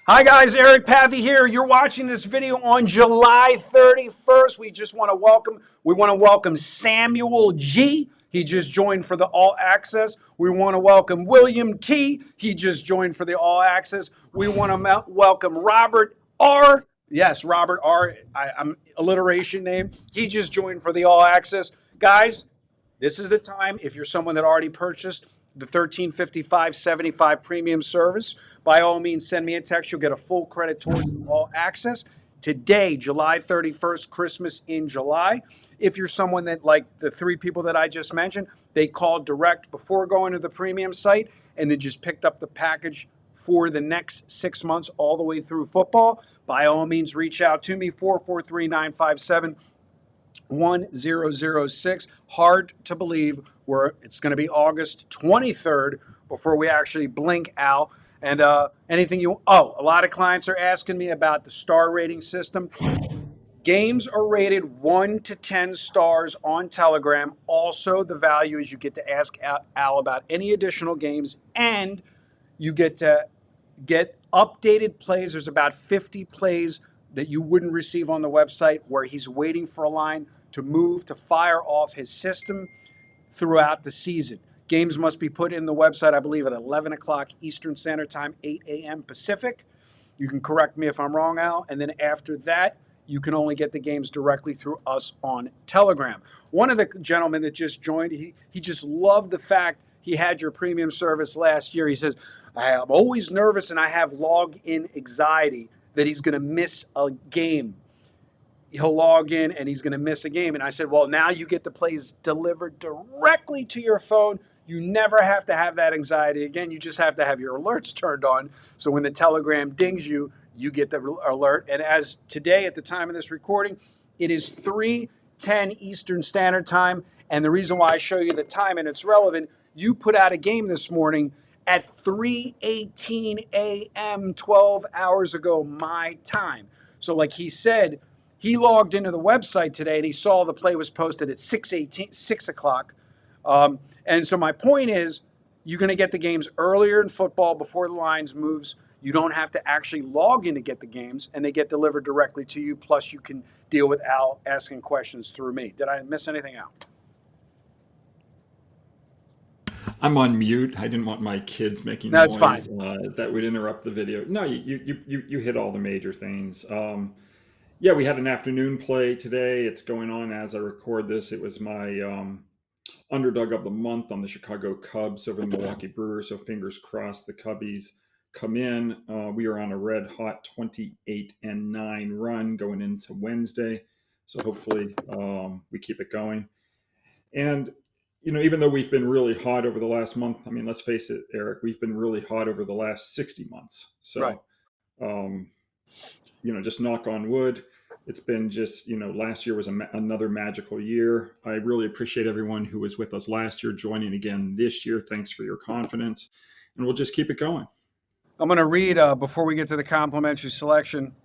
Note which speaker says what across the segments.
Speaker 1: Hi guys, Eric Pathy here. You're watching this video on July 31st. We want to welcome Samuel G. He just joined for the All Access. We want to welcome William T. He just joined for the All Access. We want to welcome Robert R. Yes, Robert R. I'm alliteration name. He just joined for the All Access. Guys, this is the time. If you're someone that already purchased the 1355.75 premium service, by all means send me a text. You'll get a full credit towards the all access. Today, July 31st, Christmas in July. If you're someone that, like the three people that I just mentioned, they called direct before going to the premium site and then just picked up the package for the next 6 months all the way through football, by all means reach out to me. 443-957-1006. Hard to believe it's going to be August 23rd before we actually blink, Al. And a lot of clients are asking me about the star rating system. Games are rated 1 to 10 stars on Telegram. Also, the value is you get to ask Al about any additional games, and you get to get updated plays. There's about 50 plays that you wouldn't receive on the website where he's waiting for a line to move to fire off his system throughout the season. Games must be put in the website, I believe, at 11 o'clock Eastern Standard Time, 8 a.m. Pacific. You can correct me if I'm wrong, Al. And then after that, you can only get the games directly through us on Telegram. One of the gentlemen that just joined, he just loved the fact he had your premium service last year. He says, I'm always nervous and I have login anxiety that he's going to miss a game. He'll log in and he's going to miss a game. And I said, well, now you get the plays delivered directly to your phone. You never have to have that anxiety again. You just have to have your alerts turned on. So when the Telegram dings you, you get the alert. And as today, at the time of this recording, it is 3:10 Eastern Standard Time. And the reason why I show you the time and it's relevant, you put out a game this morning at 3:18 a.m., 12 hours ago, my time. So like he said, he logged into the website today and he saw the play was posted at 6 o'clock. And so my point is, you're going to get the games earlier in football before the lines moves. You don't have to actually log in to get the games, and they get delivered directly to you. Plus, you can deal with Al asking questions through me. Did I miss anything out?
Speaker 2: I'm on mute. I didn't want my kids making
Speaker 1: No, it's
Speaker 2: noise
Speaker 1: fine.
Speaker 2: that would interrupt the video. No, you hit all the major things. Yeah, we had an afternoon play today. It's going on as I record this. It was my underdog of the month on the Chicago Cubs over the Milwaukee Brewers. So fingers crossed the Cubbies come in. We are on a red hot 28-9 run going into Wednesday. So hopefully we keep it going. And even though we've been really hot over the last month, I mean, let's face it, Eric, we've been really hot over the last 60 months.
Speaker 1: Right.
Speaker 2: So, just knock on wood. It's been just, last year was another magical year. I really appreciate everyone who was with us last year joining again this year. Thanks for your confidence. And we'll just keep it going.
Speaker 1: I'm going to read before we get to the complimentary selection.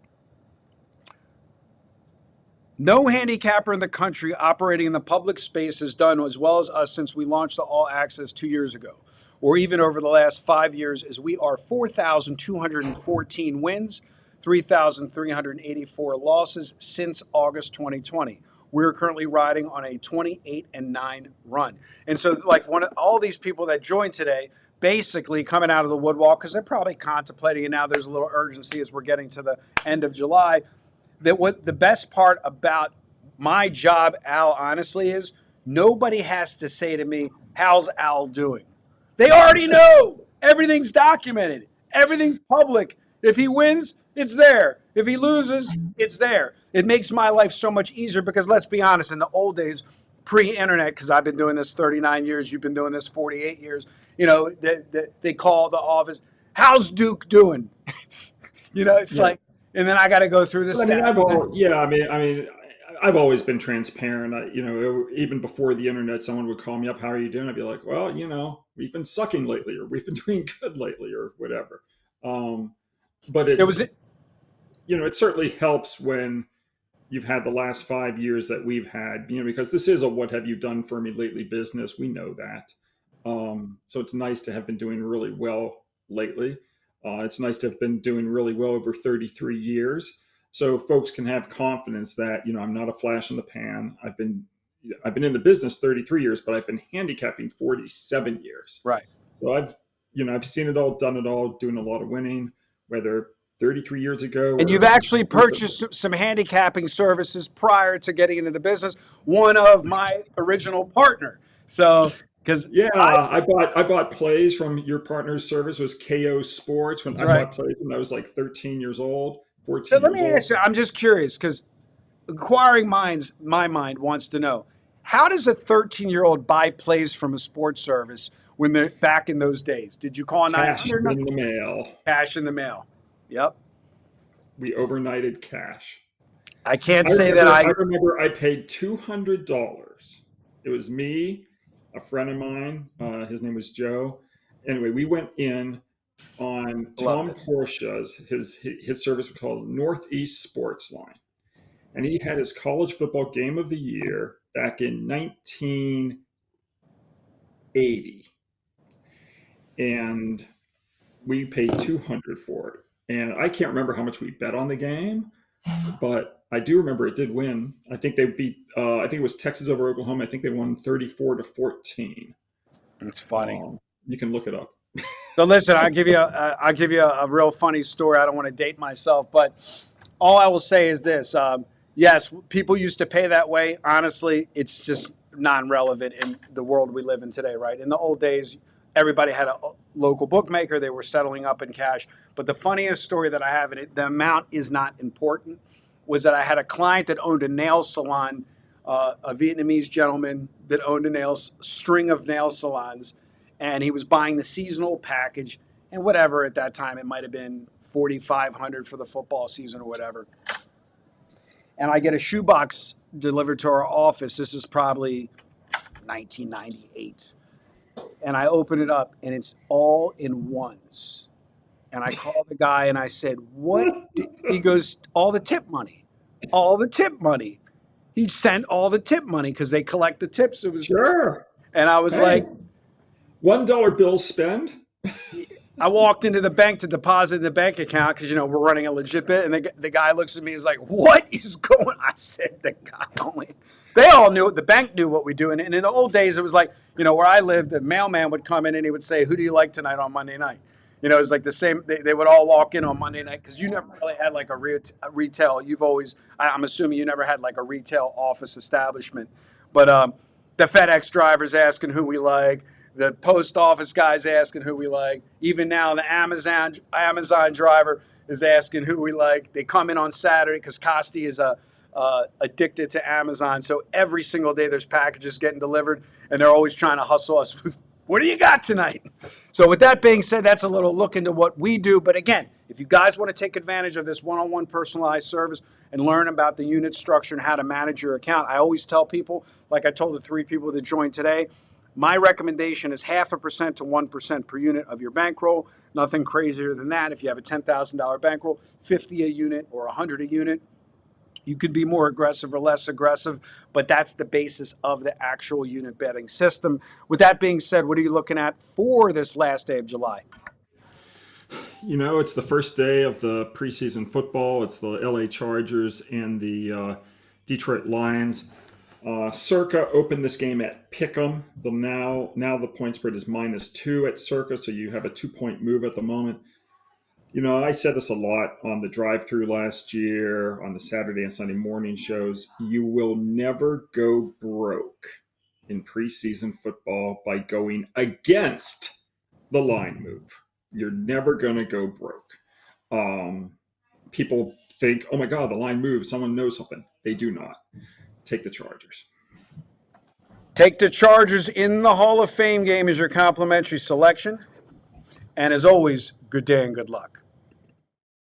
Speaker 1: No handicapper in the country operating in the public space has done as well as us since we launched the All Access 2 years ago, or even over the last 5 years, as we are 4,214 wins, 3,384 losses since August 2020. We're currently riding on a 28-9 run. And so, like all these people that joined today, basically coming out of the woodwalk, because they're probably contemplating, and now there's a little urgency as we're getting to the end of July, that what the best part about my job, Al, honestly, is nobody has to say to me, how's Al doing? They already know. Everything's documented. Everything's public. If he wins, it's there. If he loses, it's there. It makes my life so much easier because let's be honest, in the old days, pre-internet, because I've been doing this 39 years, you've been doing this 48 years, they call the office, how's Duke doing? It's
Speaker 2: Yeah.
Speaker 1: like, and then I got to go through the
Speaker 2: But I mean,
Speaker 1: stats.
Speaker 2: I've always been transparent. Even before the internet, someone would call me up, "How are you doing?" I'd be like, "Well, we've been sucking lately, or we've been doing good lately, or whatever." But
Speaker 1: There was
Speaker 2: it certainly helps when you've had the last 5 years that we've had, because this is a "what have you done for me lately" business. We know that, so it's nice to have been doing really well lately. It's nice to have been doing really well over 33 years. So folks can have confidence that, I'm not a flash in the pan. I've been in the business 33 years, but I've been handicapping 47 years.
Speaker 1: Right.
Speaker 2: So I've seen it all, done it all, doing a lot of winning, whether 33 years ago
Speaker 1: And you've
Speaker 2: or
Speaker 1: actually purchased some handicapping services prior to getting into the business. One of my original partner. So, because
Speaker 2: yeah, I bought plays from your partner's service was KO Sports when
Speaker 1: that's
Speaker 2: I
Speaker 1: right.
Speaker 2: bought plays when I was like 13 years old,
Speaker 1: So
Speaker 2: 14
Speaker 1: let
Speaker 2: years
Speaker 1: me
Speaker 2: old.
Speaker 1: ask you. I'm just curious because inquiring minds, my mind wants to know, how does a 13-year-old buy plays from a sports service when they're back in those days? Did you call
Speaker 2: Cash
Speaker 1: 900?
Speaker 2: in the mail.
Speaker 1: Cash in the mail. Yep.
Speaker 2: We overnighted cash.
Speaker 1: I can't
Speaker 2: I
Speaker 1: say that
Speaker 2: remember I
Speaker 1: I.
Speaker 2: remember I paid $200. It was me, a friend of mine, his name was Joe. Anyway, we went in on
Speaker 1: Love
Speaker 2: Tom
Speaker 1: this.
Speaker 2: Portia's his service was called Northeast Sports Line. And he had his college football game of the year back in 1980. And we paid 200 for it. And I can't remember how much we bet on the game, but I do remember it did win. I think they beat. I think it was Texas over Oklahoma. I think they won 34-14.
Speaker 1: It's funny.
Speaker 2: You can look it up.
Speaker 1: So listen, I'll give you a real funny story. I don't want to date myself, but all I will say is this: yes, people used to pay that way. Honestly, it's just non-relevant in the world we live in today, right? In the old days, everybody had a local bookmaker. They were settling up in cash. But the funniest story that I have, and the amount is not important, was that I had a client that owned a nail salon, a Vietnamese gentleman that owned string of nail salons, and he was buying the seasonal package and whatever at that time it might have been 4,500 for the football season or whatever. And I get a shoebox delivered to our office. This is probably 1998. And I open it up and it's all in ones. And I call the guy and I said, "What?" He goes, "All the tip money. All the tip money." He sent all the tip money because they collect the tips. It was,
Speaker 2: Sure.
Speaker 1: and I was
Speaker 2: Hey,
Speaker 1: like,
Speaker 2: $1 bill spend.
Speaker 1: I walked into the bank to deposit in the bank account because we're running a legit bit, and the guy looks at me and is like, "What is going?" I said, "The guy only." They all knew it. The bank knew what we do, and in the old days, it was like where I lived, the mailman would come in and he would say, "Who do you like tonight on Monday night?" It was like the same. They would all walk in on Monday night because you never really had like a retail. You've always, I'm assuming, you never had like a retail office establishment, but the FedEx drivers asking who we like, the post office guys asking who we like. Even now, the Amazon driver is asking who we like. They come in on Saturday because Costi is addicted to Amazon. So every single day there's packages getting delivered, and they're always trying to hustle us with, "What do you got tonight?" So with that being said, that's a little look into what we do. But again, if you guys want to take advantage of this one-on-one personalized service and learn about the unit structure and how to manage your account, I always tell people, like I told the 3 people that joined today, my recommendation is 0.5% to 1% per unit of your bankroll. Nothing crazier than that. If you have a $10,000 bankroll, 50 a unit or 100 a unit, you could be more aggressive or less aggressive, but that's the basis of the actual unit betting system. With that being said, what are you looking at for this last day of July?
Speaker 2: It's the first day of the preseason football. It's the LA Chargers and the Detroit Lions. Circa opened this game at Pick'em. Now the point spread is -2 at Circa, so you have a 2-point move at the moment. I said this a lot on the drive-through last year, on the Saturday and Sunday morning shows. You will never go broke in preseason football by going against the line move. You're never going to go broke. People think, "Oh my God, the line moves. Someone knows something." They do not. Take the Chargers.
Speaker 1: Take the Chargers in the Hall of Fame game as your complimentary selection. And as always, good day and good luck.